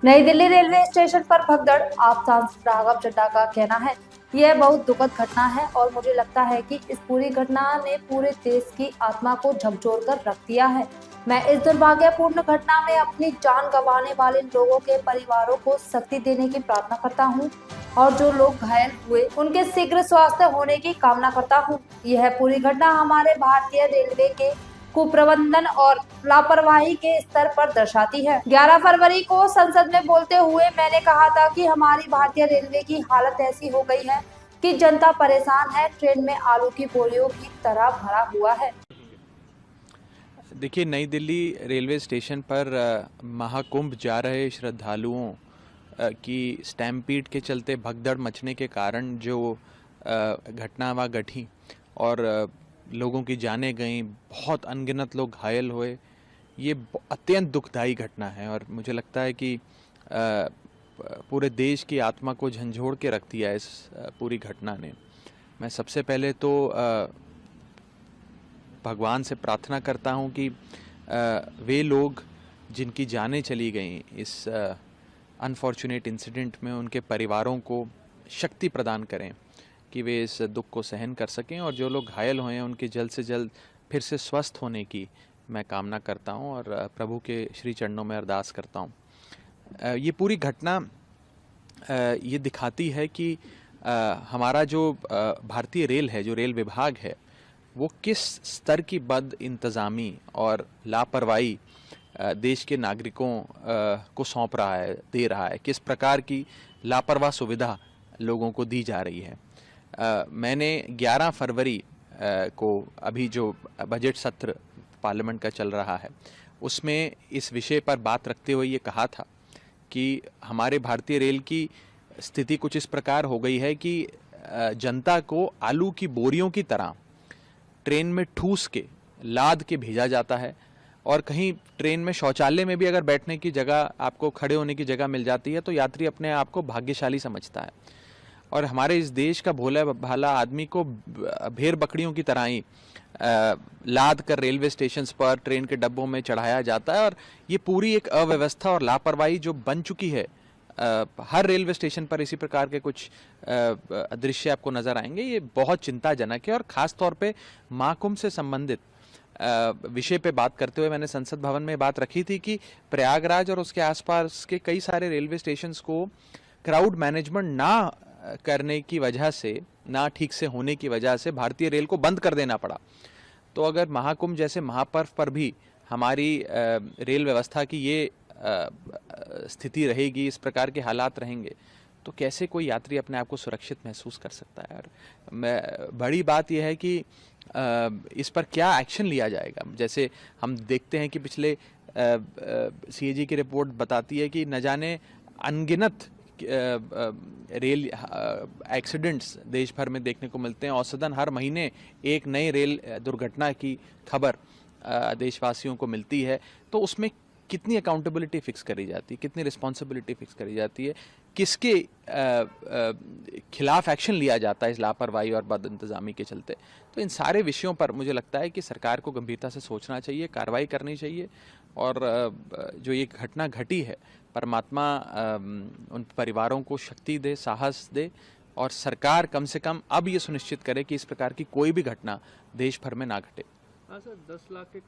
नई Delhi railway station पर भगदड़। आप सांसद राघव चड्ढा का कहना है यह बहुत दुखद घटना है और मुझे लगता है कि इस पूरी घटना ने पूरे देश की आत्मा को झकझोर कर रख दिया है। मैं इस दुर्भाग्यपूर्ण घटना में अपनी जान गंवाने वाले लोगों के परिवारों को शक्ति देने की प्रार्थना करता हूं और जो लोग घायल हुए उनके शीघ्र स्वास्थ्य होने की कामना करता हूं। यह पूरी घटना हमारे भारतीय रेलवे के कुप्रबंधन और लापरवाही के स्तर पर दर्शाती है। 11 फरवरी को संसद में बोलते हुए मैंने कहा था कि हमारी भारतीय रेलवे की हालत ऐसी हो गई है कि जनता परेशान है, ट्रेन में आलू की बोरियों की तरह भरा हुआ है। देखिए, नई दिल्ली रेलवे स्टेशन पर महाकुंभ जा रहे श्रद्धालुओं की स्टैम्पीड के चलते भगदड़ मचने के कारण जो घटना वहाँ घटी और लोगों की जानें गईं, बहुत अनगिनत लोग घायल हुए, ये अत्यंत दुखदाई घटना है और मुझे लगता है कि पूरे देश की आत्मा को झंझोड़ के रख दिया इस पूरी घटना ने। मैं सबसे पहले तो भगवान से प्रार्थना करता हूँ कि वे लोग जिनकी जानें चली गईं इस अनफॉर्चुनेट इंसिडेंट में, उनके परिवारों को शक्ति प्रदान करें कि वे इस दुख को सहन कर सकें और जो लोग घायल हुए हैं उनके जल्द से जल्द फिर से स्वस्थ होने की मैं कामना करता हूं और प्रभु के श्री चरणों में अरदास करता हूं। ये पूरी घटना ये दिखाती है कि हमारा जो भारतीय रेल है, जो रेल विभाग है, वो किस स्तर की बद इंतज़ामी और लापरवाही देश के नागरिकों को सौंप रहा है, दे रहा है, किस प्रकार की लापरवाह सुविधा लोगों को दी जा रही है। मैंने 11 फरवरी को अभी जो बजट सत्र पार्लियामेंट का चल रहा है उसमें इस विषय पर बात रखते हुए ये कहा था कि हमारे भारतीय रेल की स्थिति कुछ इस प्रकार हो गई है कि जनता को आलू की बोरियों की तरह ट्रेन में ठूस के लाद के भेजा जाता है और कहीं ट्रेन में शौचालय में भी अगर बैठने की जगह, आपको खड़े होने की जगह मिल जाती है तो यात्री अपने आप को भाग्यशाली समझता है और हमारे इस देश का भोला भाला आदमी को भेड़ बकरियों की तरह ही लाद कर रेलवे स्टेशंस पर ट्रेन के डब्बों में चढ़ाया जाता है और ये पूरी एक अव्यवस्था और लापरवाही जो बन चुकी है। हर रेलवे स्टेशन पर इसी प्रकार के कुछ दृश्य आपको नजर आएंगे। ये बहुत चिंताजनक है और खास तौर पे महाकुंभ से संबंधित विषय पे बात करते हुए मैंने संसद भवन में बात रखी थी कि प्रयागराज और उसके आसपास के कई सारे रेलवे स्टेशंस को क्राउड मैनेजमेंट ना करने की वजह से, ना ठीक से होने की वजह से भारतीय रेल को बंद कर देना पड़ा। तो अगर महाकुंभ जैसे महापर्व पर भी हमारी रेल व्यवस्था की ये स्थिति रहेगी, इस प्रकार के हालात रहेंगे, तो कैसे कोई यात्री अपने आप को सुरक्षित महसूस कर सकता है। और बड़ी बात यह है कि इस पर क्या एक्शन लिया जाएगा। जैसे हम देखते हैं कि पिछले सीएजी की रिपोर्ट बताती है कि न जाने अनगिनत रेल एक्सीडेंट्स देश भर में देखने को मिलते हैं। औसतन हर महीने एक नई रेल दुर्घटना की खबर देशवासियों को मिलती है। तो उसमें कितनी अकाउंटेबिलिटी फिक्स करी जाती है, कितनी रिस्पॉन्सिबिलिटी फिक्स करी जाती है, किसके खिलाफ एक्शन लिया जाता है इस लापरवाही और बद इंतजामी के चलते। तो इन सारे विषयों पर मुझे लगता है कि सरकार को गंभीरता से सोचना चाहिए, कार्रवाई करनी चाहिए और जो ये घटना घटी है, परमात्मा उन परिवारों को शक्ति दे, साहस दे और सरकार कम से कम अब ये सुनिश्चित करे कि इस प्रकार की कोई भी घटना देश भर में ना घटे। हाँ सर, 10 लाख के